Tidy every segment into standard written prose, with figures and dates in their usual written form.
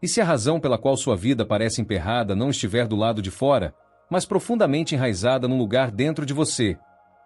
E se a razão pela qual sua vida parece emperrada não estiver do lado de fora, mas profundamente enraizada num lugar dentro de você,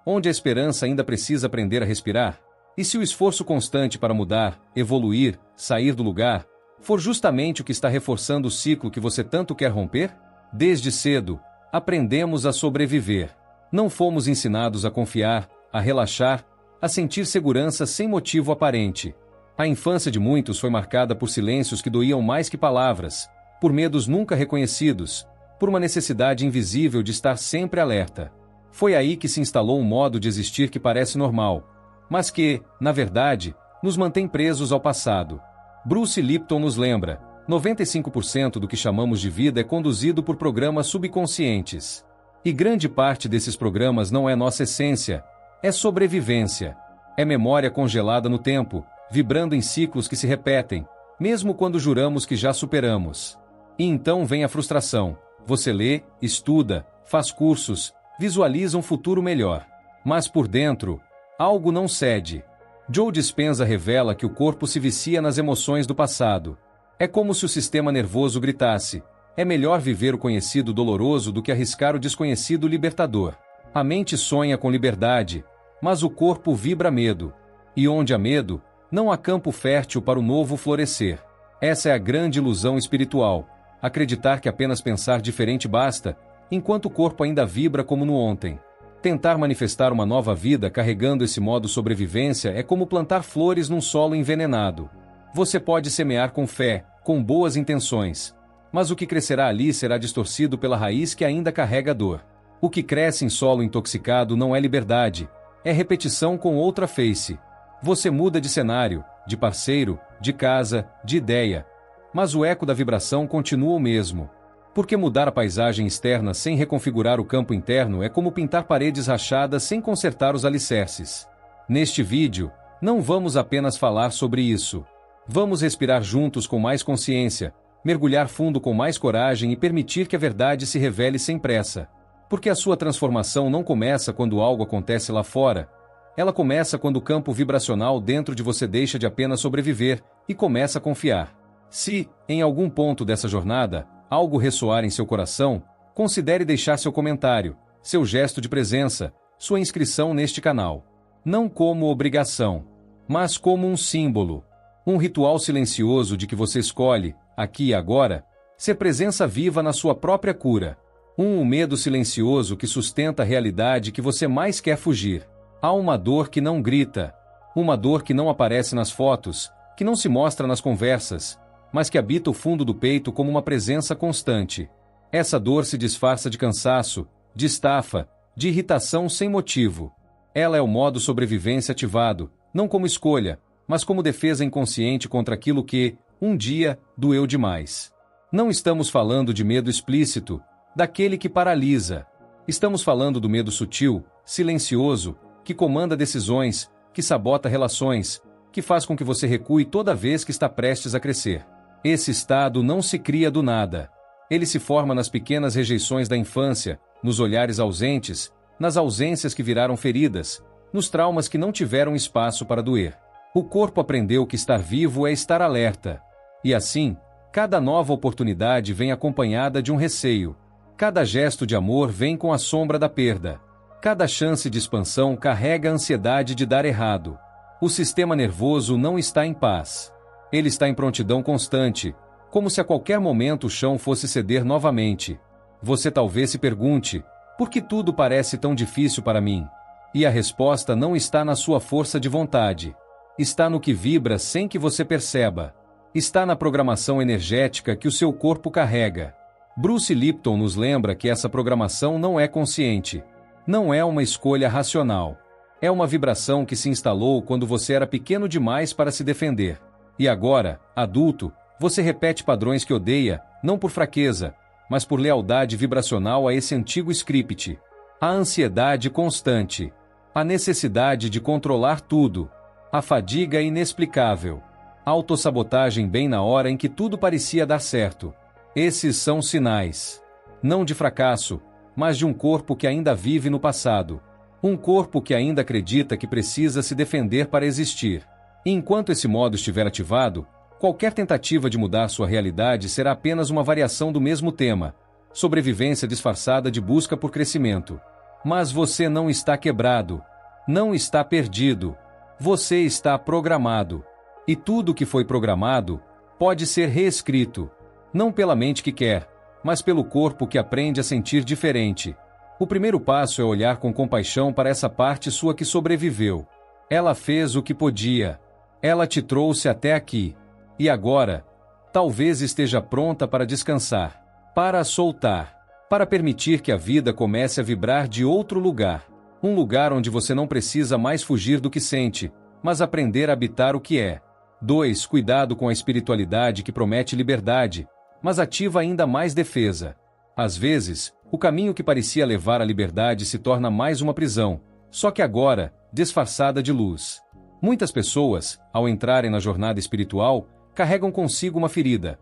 onde a esperança ainda precisa aprender a respirar? E se o esforço constante para mudar, evoluir, sair do lugar, for justamente o que está reforçando o ciclo que você tanto quer romper? Desde cedo, aprendemos a sobreviver. Não fomos ensinados a confiar, a relaxar, a sentir segurança sem motivo aparente. A infância de muitos foi marcada por silêncios que doíam mais que palavras, por medos nunca reconhecidos, por uma necessidade invisível de estar sempre alerta. Foi aí que se instalou um modo de existir que parece normal, mas que, na verdade, nos mantém presos ao passado. Bruce Lipton nos lembra: 95% do que chamamos de vida é conduzido por programas subconscientes. E grande parte desses programas não é nossa essência, é sobrevivência. É memória congelada no tempo, vibrando em ciclos que se repetem, mesmo quando juramos que já superamos. E então vem a frustração. Você lê, estuda, faz cursos, visualiza um futuro melhor. Mas por dentro, algo não cede. Joe Dispenza revela que o corpo se vicia nas emoções do passado. É como se o sistema nervoso gritasse: é melhor viver o conhecido doloroso do que arriscar o desconhecido libertador. A mente sonha com liberdade, mas o corpo vibra medo. E onde há medo, não há campo fértil para o novo florescer. Essa é a grande ilusão espiritual. Acreditar que apenas pensar diferente basta, enquanto o corpo ainda vibra como no ontem. Tentar manifestar uma nova vida carregando esse modo sobrevivência é como plantar flores num solo envenenado. Você pode semear com fé, com boas intenções, mas o que crescerá ali será distorcido pela raiz que ainda carrega dor. O que cresce em solo intoxicado não é liberdade, é repetição com outra face. Você muda de cenário, de parceiro, de casa, de ideia, mas o eco da vibração continua o mesmo. Porque mudar a paisagem externa sem reconfigurar o campo interno é como pintar paredes rachadas sem consertar os alicerces. Neste vídeo, não vamos apenas falar sobre isso. Vamos respirar juntos com mais consciência, mergulhar fundo com mais coragem e permitir que a verdade se revele sem pressa. Porque a sua transformação não começa quando algo acontece lá fora. Ela começa quando o campo vibracional dentro de você deixa de apenas sobreviver e começa a confiar. Se, em algum ponto dessa jornada, algo ressoar em seu coração, considere deixar seu comentário, seu gesto de presença, sua inscrição neste canal. Não como obrigação, mas como um símbolo. Um ritual silencioso de que você escolhe, aqui e agora, ser presença viva na sua própria cura. Um medo silencioso que sustenta a realidade que você mais quer fugir. Há uma dor que não grita, uma dor que não aparece nas fotos, que não se mostra nas conversas, mas que habita o fundo do peito como uma presença constante. Essa dor se disfarça de cansaço, de estafa, de irritação sem motivo. Ela é o modo sobrevivência ativado, não como escolha, mas como defesa inconsciente contra aquilo que, um dia, doeu demais. Não estamos falando de medo explícito, daquele que paralisa. Estamos falando do medo sutil, silencioso, que comanda decisões, que sabota relações, que faz com que você recue toda vez que está prestes a crescer. Esse estado não se cria do nada. Ele se forma nas pequenas rejeições da infância, nos olhares ausentes, nas ausências que viraram feridas, nos traumas que não tiveram espaço para doer. O corpo aprendeu que estar vivo é estar alerta. E assim, cada nova oportunidade vem acompanhada de um receio. Cada gesto de amor vem com a sombra da perda. Cada chance de expansão carrega a ansiedade de dar errado. O sistema nervoso não está em paz. Ele está em prontidão constante, como se a qualquer momento o chão fosse ceder novamente. Você talvez se pergunte: por que tudo parece tão difícil para mim? E a resposta não está na sua força de vontade. Está no que vibra sem que você perceba. Está na programação energética que o seu corpo carrega. Bruce Lipton nos lembra que essa programação não é consciente. Não é uma escolha racional. É uma vibração que se instalou quando você era pequeno demais para se defender. E agora, adulto, você repete padrões que odeia, não por fraqueza, mas por lealdade vibracional a esse antigo script. A ansiedade constante. A necessidade de controlar tudo. A fadiga inexplicável. A autossabotagem bem na hora em que tudo parecia dar certo. Esses são sinais. Não de fracasso, mas de um corpo que ainda vive no passado. Um corpo que ainda acredita que precisa se defender para existir. E enquanto esse modo estiver ativado, Qualquer tentativa de mudar sua realidade será apenas uma variação do mesmo tema, sobrevivência disfarçada de busca por crescimento. Mas você não está quebrado, não está perdido, você está programado. E tudo o que foi programado pode ser reescrito, não pela mente que quer, mas pelo corpo que aprende a sentir diferente. O primeiro passo é olhar com compaixão para essa parte sua que sobreviveu. Ela fez o que podia. Ela te trouxe até aqui. E agora, talvez esteja pronta para descansar, para soltar, para permitir que a vida comece a vibrar de outro lugar. Um lugar onde você não precisa mais fugir do que sente, mas aprender a habitar o que é. 2. Cuidado com a espiritualidade que promete liberdade, mas ativa ainda mais defesa. Às vezes, o caminho que parecia levar à liberdade se torna mais uma prisão, só que agora, disfarçada de luz. Muitas pessoas, ao entrarem na jornada espiritual, carregam consigo uma ferida.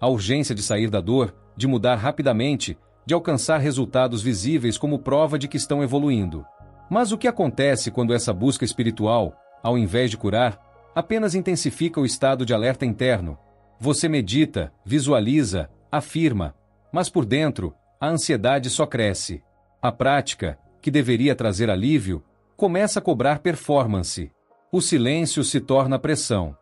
A urgência de sair da dor, de mudar rapidamente, de alcançar resultados visíveis como prova de que estão evoluindo. Mas o que acontece quando essa busca espiritual, ao invés de curar, apenas intensifica o estado de alerta interno? Você medita, visualiza, afirma, mas por dentro, a ansiedade só cresce. A prática, que deveria trazer alívio, começa a cobrar performance. O silêncio se torna pressão.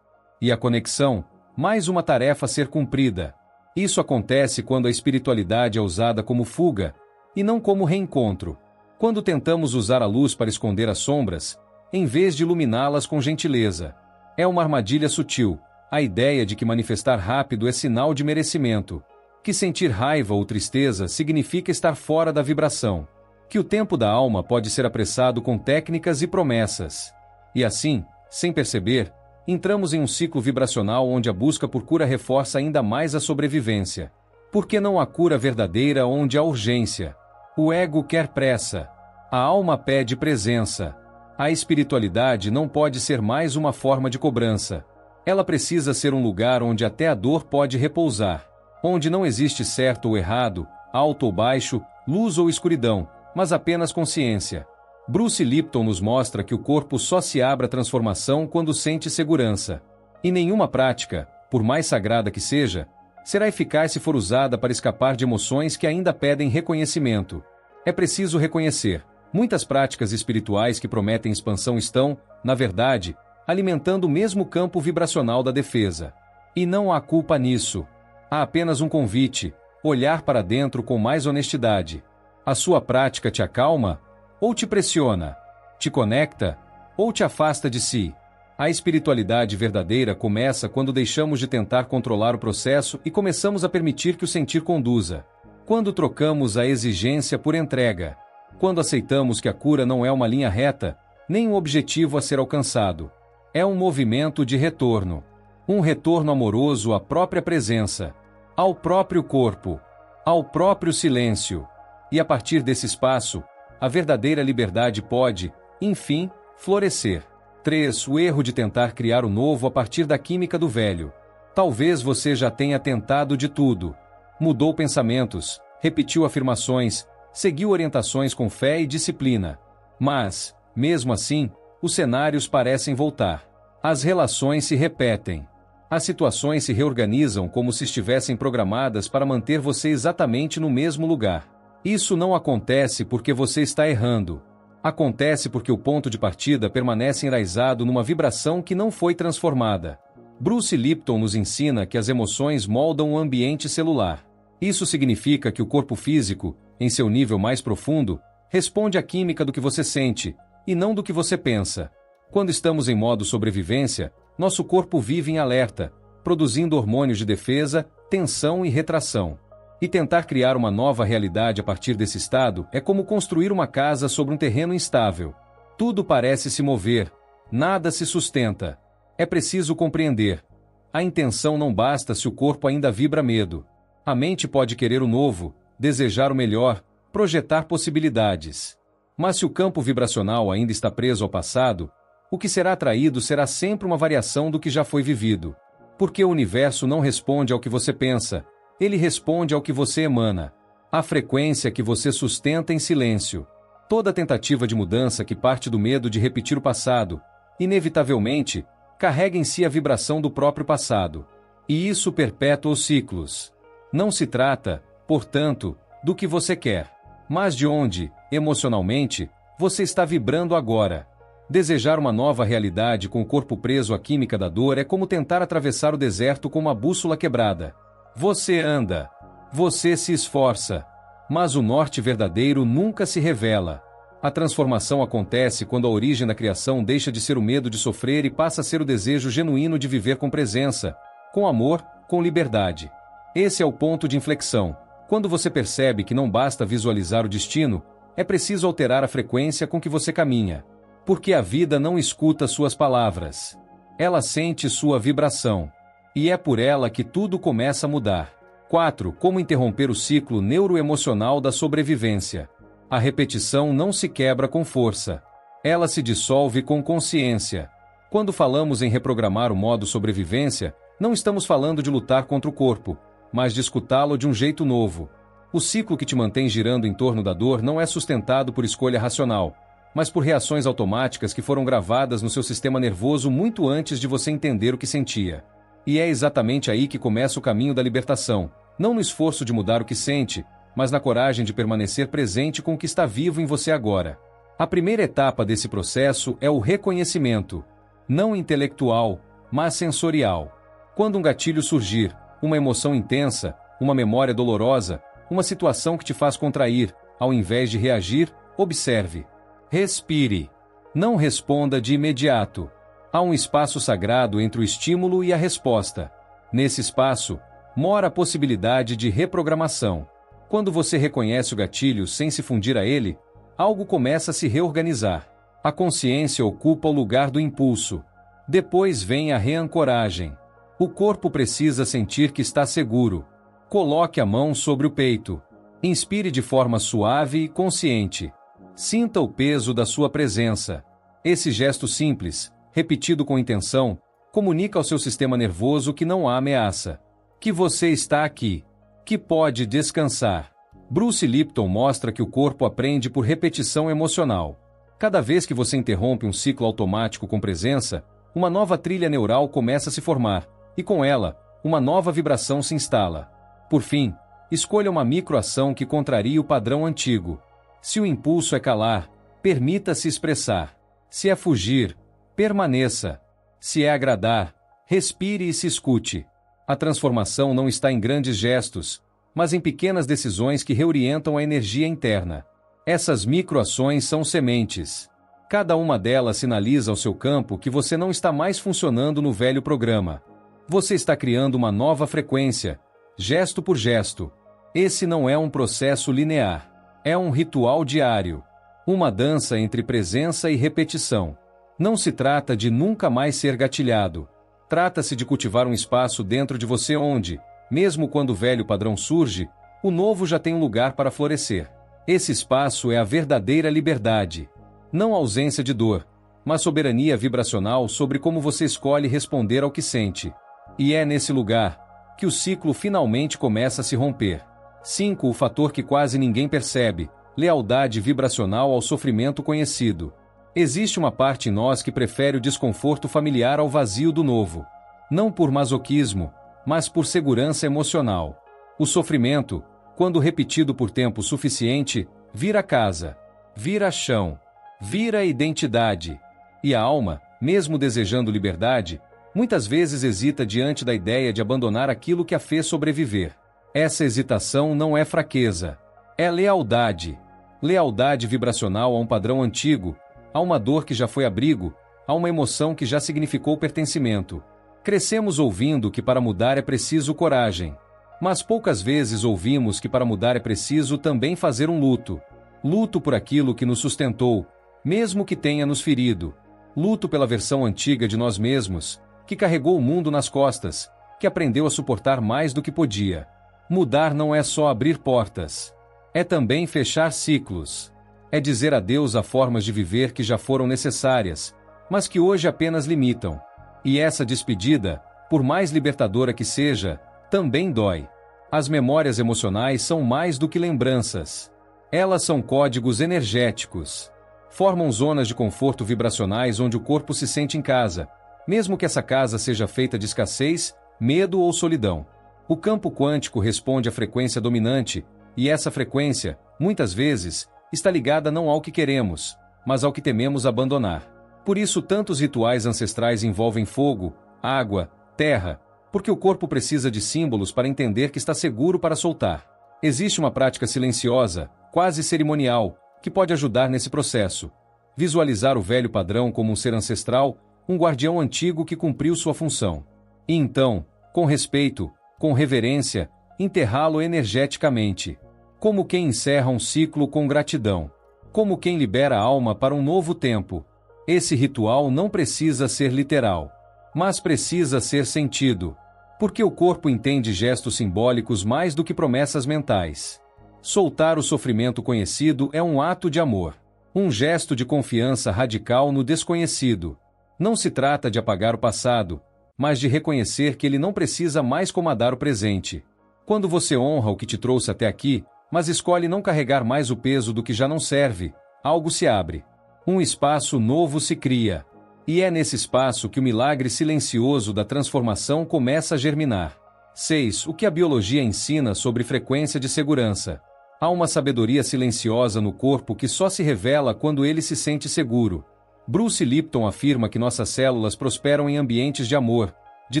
E a conexão, mais uma tarefa a ser cumprida. Isso acontece quando a espiritualidade é usada como fuga, e não como reencontro. Quando tentamos usar a luz para esconder as sombras, em vez de iluminá-las com gentileza. É uma armadilha sutil, a ideia de que manifestar rápido é sinal de merecimento, que sentir raiva ou tristeza significa estar fora da vibração, que o tempo da alma pode ser apressado com técnicas e promessas. E assim, sem perceber, entramos em um ciclo vibracional onde a busca por cura reforça ainda mais a sobrevivência. Porque não há cura verdadeira onde há urgência. O ego quer pressa. A alma pede presença. A espiritualidade não pode ser mais uma forma de cobrança. Ela precisa ser um lugar onde até a dor pode repousar. Onde não existe certo ou errado, alto ou baixo, luz ou escuridão, mas apenas consciência. Bruce Lipton nos mostra que o corpo só se abre à transformação quando sente segurança. E nenhuma prática, por mais sagrada que seja, será eficaz se for usada para escapar de emoções que ainda pedem reconhecimento. É preciso reconhecer. Muitas práticas espirituais que prometem expansão estão, na verdade, alimentando o mesmo campo vibracional da defesa. E não há culpa nisso. Há apenas um convite: olhar para dentro com mais honestidade. A sua prática te acalma? Ou te pressiona? Te conecta? Ou te afasta de si? A espiritualidade verdadeira começa quando deixamos de tentar controlar o processo e começamos a permitir que o sentir conduza. Quando trocamos a exigência por entrega. Quando aceitamos que a cura não é uma linha reta, nem um objetivo a ser alcançado. É um movimento de retorno. Um retorno amoroso à própria presença, ao próprio corpo, ao próprio silêncio. E a partir desse espaço, a verdadeira liberdade pode, enfim, florescer. 3. O erro de tentar criar o novo a partir da química do velho. Talvez você já tenha tentado de tudo. Mudou pensamentos, repetiu afirmações, seguiu orientações com fé e disciplina. Mas, mesmo assim, os cenários parecem voltar. As relações se repetem. As situações se reorganizam como se estivessem programadas para manter você exatamente no mesmo lugar. Isso não acontece porque você está errando. Acontece porque o ponto de partida permanece enraizado numa vibração que não foi transformada. Bruce Lipton nos ensina que as emoções moldam o ambiente celular. Isso significa que o corpo físico, em seu nível mais profundo, responde à química do que você sente, e não do que você pensa. Quando estamos em modo sobrevivência, nosso corpo vive em alerta, produzindo hormônios de defesa, tensão e retração. E tentar criar uma nova realidade a partir desse estado é como construir uma casa sobre um terreno instável. Tudo parece se mover, nada se sustenta. É preciso compreender. A intenção não basta se o corpo ainda vibra medo. A mente pode querer o novo, desejar o melhor, projetar possibilidades. Mas se o campo vibracional ainda está preso ao passado, o que será atraído será sempre uma variação do que já foi vivido. Porque o universo não responde ao que você pensa, ele responde ao que você emana. A frequência que você sustenta em silêncio. Toda tentativa de mudança que parte do medo de repetir o passado, inevitavelmente, Carrega em si a vibração do próprio passado. E isso perpetua os ciclos. Não se trata, portanto, do que você quer, mas de onde, emocionalmente, você está vibrando agora. Desejar uma nova realidade com o corpo preso à química da dor é como tentar atravessar o deserto com uma bússola quebrada. Você anda. Você se esforça. Mas o norte verdadeiro nunca se revela. A transformação acontece quando a origem da criação deixa de ser o medo de sofrer e passa a ser o desejo genuíno de viver com presença, com amor, com liberdade. Esse é o ponto de inflexão. Quando você percebe que não basta visualizar o destino, é preciso alterar a frequência com que você caminha. Porque a vida não escuta suas palavras. Ela sente sua vibração. E é por ela que tudo começa a mudar. 4. Como interromper o ciclo neuroemocional da sobrevivência. A repetição não se quebra com força. Ela se dissolve com consciência. Quando falamos em reprogramar o modo sobrevivência, não estamos falando de lutar contra o corpo, mas de escutá-lo de um jeito novo. O ciclo que te mantém girando em torno da dor não é sustentado por escolha racional, mas por reações automáticas que foram gravadas no seu sistema nervoso muito antes de você entender o que sentia. E é exatamente aí que começa o caminho da libertação, não no esforço de mudar o que sente, mas na coragem de permanecer presente com o que está vivo em você agora. A primeira etapa desse processo é o reconhecimento, não intelectual, mas sensorial. Quando um gatilho surgir, uma emoção intensa, uma memória dolorosa, uma situação que te faz contrair, ao invés de reagir, observe. Respire. Não responda de imediato. Há um espaço sagrado entre o estímulo e a resposta. Nesse espaço, mora a possibilidade de reprogramação. Quando você reconhece o gatilho sem se fundir a ele, algo começa a se reorganizar. A consciência ocupa o lugar do impulso. Depois vem a reancoragem. O corpo precisa sentir que está seguro. Coloque a mão sobre o peito. Inspire de forma suave e consciente. Sinta o peso da sua presença. Esse gesto simples, repetido com intenção, comunica ao seu sistema nervoso que não há ameaça, que você está aqui, que pode descansar. Bruce Lipton mostra que o corpo aprende por repetição emocional. Cada vez que você interrompe um ciclo automático com presença, uma nova trilha neural começa a se formar, e com ela, uma nova vibração se instala. Por fim, escolha uma microação que contrarie o padrão antigo. Se o impulso é calar, permita-se expressar. Se é fugir, permaneça. Se é agradar, respire e se escute. A transformação não está em grandes gestos, mas em pequenas decisões que reorientam a energia interna. Essas microações são sementes. Cada uma delas sinaliza ao seu campo que você não está mais funcionando no velho programa. Você está criando uma nova frequência, gesto por gesto. Esse não é um processo linear. É um ritual diário. Uma dança entre presença e repetição. Não se trata de nunca mais ser gatilhado. Trata-se de cultivar um espaço dentro de você onde, mesmo quando o velho padrão surge, o novo já tem um lugar para florescer. Esse espaço é a verdadeira liberdade. Não ausência de dor, mas soberania vibracional sobre como você escolhe responder ao que sente. E é nesse lugar que o ciclo finalmente começa a se romper. 5. O fator que quase ninguém percebe: lealdade vibracional ao sofrimento conhecido. Existe uma parte em nós que prefere o desconforto familiar ao vazio do novo. Não por masoquismo, mas por segurança emocional. O sofrimento, quando repetido por tempo suficiente, vira casa, vira chão, vira identidade. E a alma, mesmo desejando liberdade, muitas vezes hesita diante da ideia de abandonar aquilo que a fez sobreviver. Essa hesitação não é fraqueza, é lealdade. Lealdade vibracional a um padrão antigo, a uma dor que já foi abrigo, a uma emoção que já significou pertencimento. Crescemos ouvindo que para mudar é preciso coragem. Mas poucas vezes ouvimos que para mudar é preciso também fazer um luto. Luto por aquilo que nos sustentou, mesmo que tenha nos ferido. Luto pela versão antiga de nós mesmos, que carregou o mundo nas costas, que aprendeu a suportar mais do que podia. Mudar não é só abrir portas. É também fechar ciclos. É dizer adeus a formas de viver que já foram necessárias, mas que hoje apenas limitam. E essa despedida, por mais libertadora que seja, também dói. As memórias emocionais são mais do que lembranças. Elas são códigos energéticos. Formam zonas de conforto vibracionais onde o corpo se sente em casa, mesmo que essa casa seja feita de escassez, medo ou solidão. O campo quântico responde à frequência dominante, e essa frequência, muitas vezes, está ligada não ao que queremos, mas ao que tememos abandonar. Por isso, tantos rituais ancestrais envolvem fogo, água, terra, porque o corpo precisa de símbolos para entender que está seguro para soltar. Existe uma prática silenciosa, quase cerimonial, que pode ajudar nesse processo. Visualizar o velho padrão como um ser ancestral, um guardião antigo que cumpriu sua função. E então, com respeito, com reverência, enterrá-lo energeticamente. Como quem encerra um ciclo com gratidão. Como quem libera a alma para um novo tempo. Esse ritual não precisa ser literal, mas precisa ser sentido. Porque o corpo entende gestos simbólicos mais do que promessas mentais. Soltar o sofrimento conhecido é um ato de amor. Um gesto de confiança radical no desconhecido. Não se trata de apagar o passado, mas de reconhecer que ele não precisa mais comandar o presente. Quando você honra o que te trouxe até aqui, mas escolhe não carregar mais o peso do que já não serve, algo se abre. Um espaço novo se cria. E é nesse espaço que o milagre silencioso da transformação começa a germinar. 6. O que a biologia ensina sobre frequência de segurança? Há uma sabedoria silenciosa no corpo que só se revela quando ele se sente seguro. Bruce Lipton afirma que nossas células prosperam em ambientes de amor, de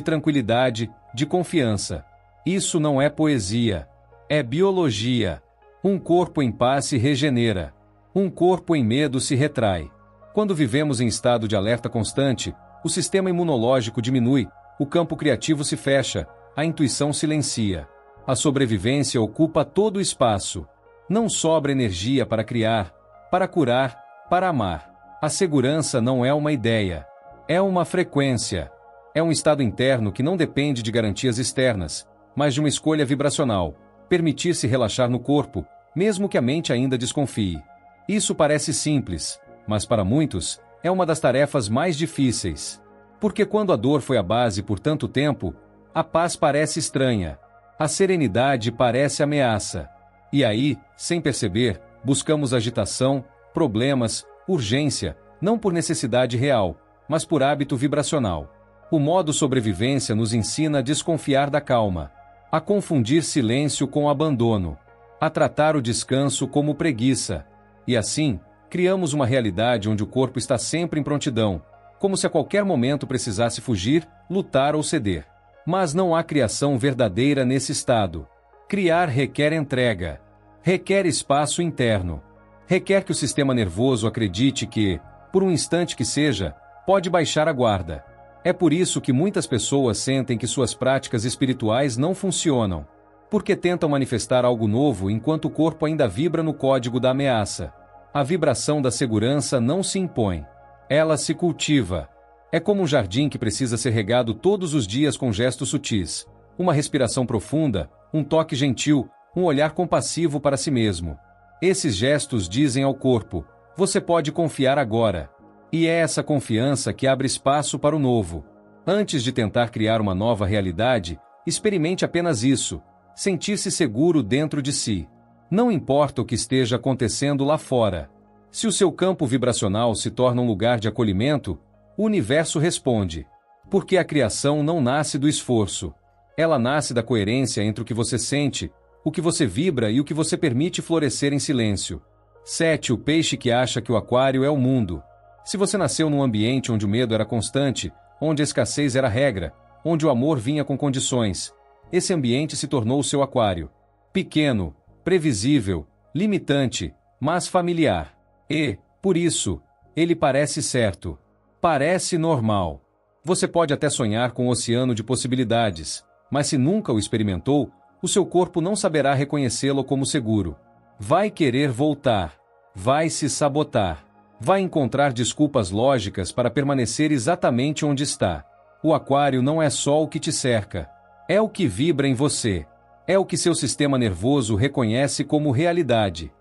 tranquilidade, de confiança. Isso não é poesia. É biologia. Um corpo em paz se regenera. Um corpo em medo se retrai. Quando vivemos em estado de alerta constante, o sistema imunológico diminui, o campo criativo se fecha, a intuição silencia. A sobrevivência ocupa todo o espaço. Não sobra energia para criar, para curar, para amar. A segurança não é uma ideia. É uma frequência. É um estado interno que não depende de garantias externas, mas de uma escolha vibracional. Permitir-se relaxar no corpo, mesmo que a mente ainda desconfie. Isso parece simples, mas para muitos, é uma das tarefas mais difíceis. Porque quando a dor foi a base por tanto tempo, a paz parece estranha. A serenidade parece ameaça. E aí, sem perceber, buscamos agitação, problemas, urgência, não por necessidade real, mas por hábito vibracional. O modo sobrevivência nos ensina a desconfiar da calma, a confundir silêncio com abandono, a tratar o descanso como preguiça. E assim, criamos uma realidade onde o corpo está sempre em prontidão, como se a qualquer momento precisasse fugir, lutar ou ceder. Mas não há criação verdadeira nesse estado. Criar requer entrega. Requer espaço interno. Requer que o sistema nervoso acredite que, por um instante que seja, pode baixar a guarda. É por isso que muitas pessoas sentem que suas práticas espirituais não funcionam. Porque tentam manifestar algo novo enquanto o corpo ainda vibra no código da ameaça. A vibração da segurança não se impõe. Ela se cultiva. É como um jardim que precisa ser regado todos os dias com gestos sutis. Uma respiração profunda, um toque gentil, um olhar compassivo para si mesmo. Esses gestos dizem ao corpo, você pode confiar agora. E é essa confiança que abre espaço para o novo. Antes de tentar criar uma nova realidade, experimente apenas isso, sentir-se seguro dentro de si. Não importa o que esteja acontecendo lá fora. Se o seu campo vibracional se torna um lugar de acolhimento, o universo responde. Porque a criação não nasce do esforço. Ela nasce da coerência entre o que você sente, o que você vibra e o que você permite florescer em silêncio. 7. O peixe que acha que o aquário é o mundo. Se você nasceu num ambiente onde o medo era constante, onde a escassez era regra, onde o amor vinha com condições, esse ambiente se tornou o seu aquário. Pequeno, previsível, limitante, mas familiar. E, por isso, ele parece certo. Parece normal. Você pode até sonhar com um oceano de possibilidades, mas se nunca o experimentou, o seu corpo não saberá reconhecê-lo como seguro. Vai querer voltar. Vai se sabotar. Vai encontrar desculpas lógicas para permanecer exatamente onde está. O aquário não é só o que te cerca. É o que vibra em você. É o que seu sistema nervoso reconhece como realidade.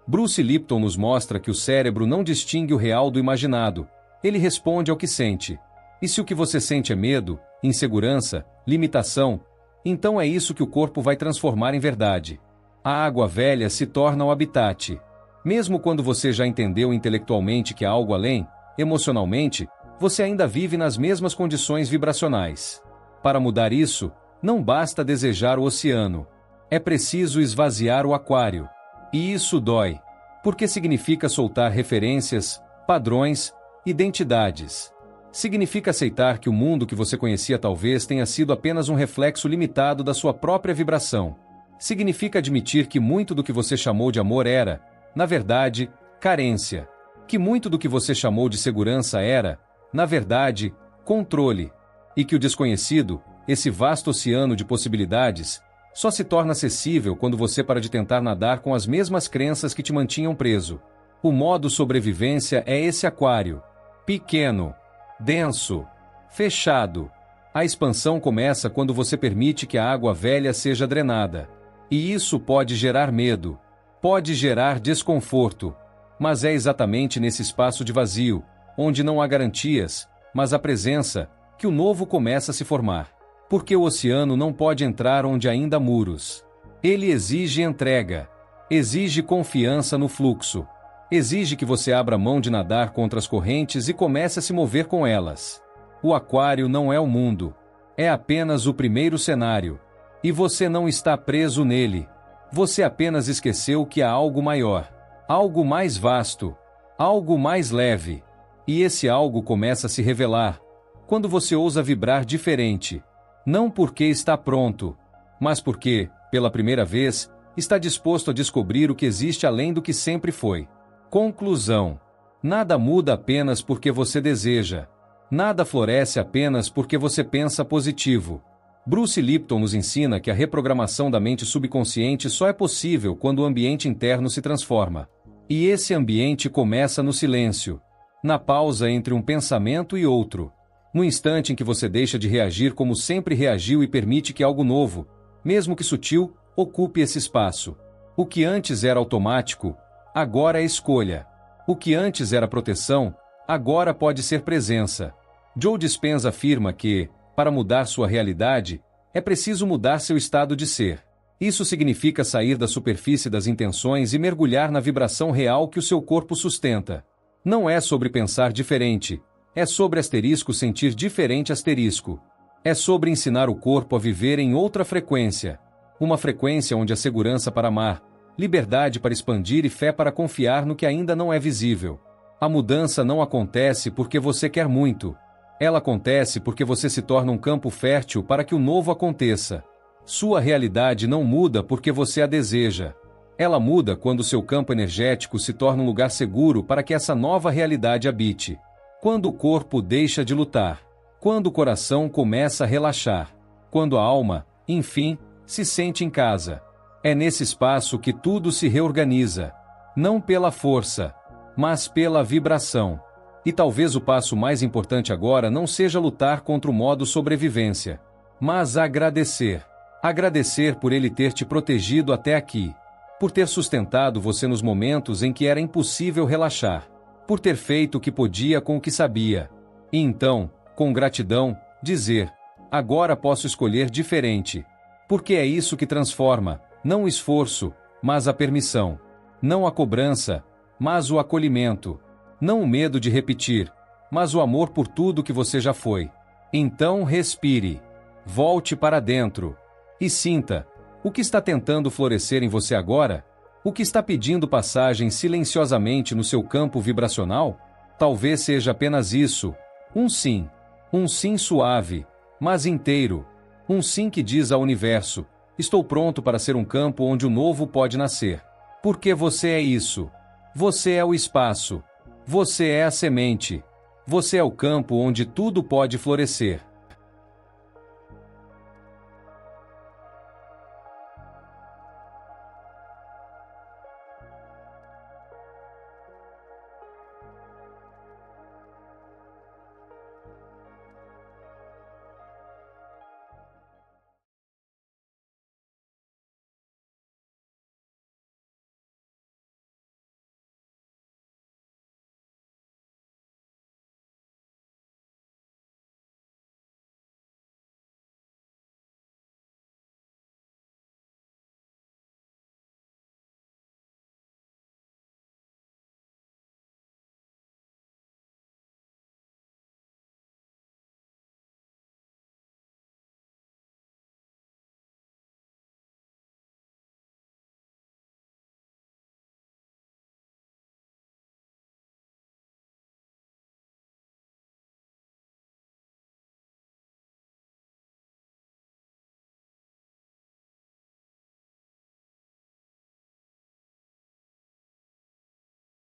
Bruce Lipton nos mostra que o cérebro não distingue o real do imaginado. Ele responde ao que sente. E se o que você sente é medo, insegurança, limitação, então é isso que o corpo vai transformar em verdade. A água velha se torna o habitat. Mesmo quando você já entendeu intelectualmente que há algo além, emocionalmente, você ainda vive nas mesmas condições vibracionais. Para mudar isso, não basta desejar o oceano. É preciso esvaziar o aquário. E isso dói, porque significa soltar referências, padrões, identidades. Significa aceitar que o mundo que você conhecia talvez tenha sido apenas um reflexo limitado da sua própria vibração. Significa admitir que muito do que você chamou de amor era, na verdade, carência. Que muito do que você chamou de segurança era, na verdade, controle. E que o desconhecido, esse vasto oceano de possibilidades, só se torna acessível quando você para de tentar nadar com as mesmas crenças que te mantinham preso. O modo sobrevivência é esse aquário. Pequeno, denso, fechado. A expansão começa quando você permite que a água velha seja drenada. E isso pode gerar medo, pode gerar desconforto. Mas é exatamente nesse espaço de vazio, onde não há garantias, mas a presença, que o novo começa a se formar. Porque o oceano não pode entrar onde ainda há muros. Ele exige entrega, exige confiança no fluxo, exige que você abra mão de nadar contra as correntes e comece a se mover com elas. O aquário não é o mundo, é apenas o primeiro cenário. E você não está preso nele. Você apenas esqueceu que há algo maior, algo mais vasto, algo mais leve. E esse algo começa a se revelar quando você ousa vibrar diferente. Não porque está pronto, mas porque, pela primeira vez, está disposto a descobrir o que existe além do que sempre foi. Conclusão: nada muda apenas porque você deseja. Nada floresce apenas porque você pensa positivo. Bruce Lipton nos ensina que a reprogramação da mente subconsciente só é possível quando o ambiente interno se transforma. E esse ambiente começa no silêncio, na pausa entre um pensamento e outro. No instante em que você deixa de reagir como sempre reagiu e permite que algo novo, mesmo que sutil, ocupe esse espaço. O que antes era automático, agora é escolha. O que antes era proteção, agora pode ser presença. Joe Dispenza afirma que, para mudar sua realidade, é preciso mudar seu estado de ser. Isso significa sair da superfície das intenções e mergulhar na vibração real que o seu corpo sustenta. Não é sobre pensar diferente, é sobre asterisco sentir diferente asterisco. É sobre ensinar o corpo a viver em outra frequência. Uma frequência onde há segurança para amar, liberdade para expandir e fé para confiar no que ainda não é visível. A mudança não acontece porque você quer muito. Ela acontece porque você se torna um campo fértil para que o novo aconteça. Sua realidade não muda porque você a deseja. Ela muda quando seu campo energético se torna um lugar seguro para que essa nova realidade habite. Quando o corpo deixa de lutar. Quando o coração começa a relaxar. Quando a alma, enfim, se sente em casa. É nesse espaço que tudo se reorganiza. Não pela força, mas pela vibração. E talvez o passo mais importante agora não seja lutar contra o modo sobrevivência, mas agradecer. Agradecer por ele ter te protegido até aqui. Por ter sustentado você nos momentos em que era impossível relaxar. Por ter feito o que podia com o que sabia. E então, com gratidão, dizer: agora posso escolher diferente. Porque é isso que transforma, não o esforço, mas a permissão. Não a cobrança, mas o acolhimento. Não o medo de repetir, mas o amor por tudo que você já foi. Então respire. Volte para dentro. E sinta. O que está tentando florescer em você agora? O que está pedindo passagem silenciosamente no seu campo vibracional? Talvez seja apenas isso. Um sim. Um sim suave, mas inteiro. Um sim que diz ao universo: estou pronto para ser um campo onde o novo pode nascer. Porque você é isso. Você é o espaço. Você é a semente. Você é o campo onde tudo pode florescer.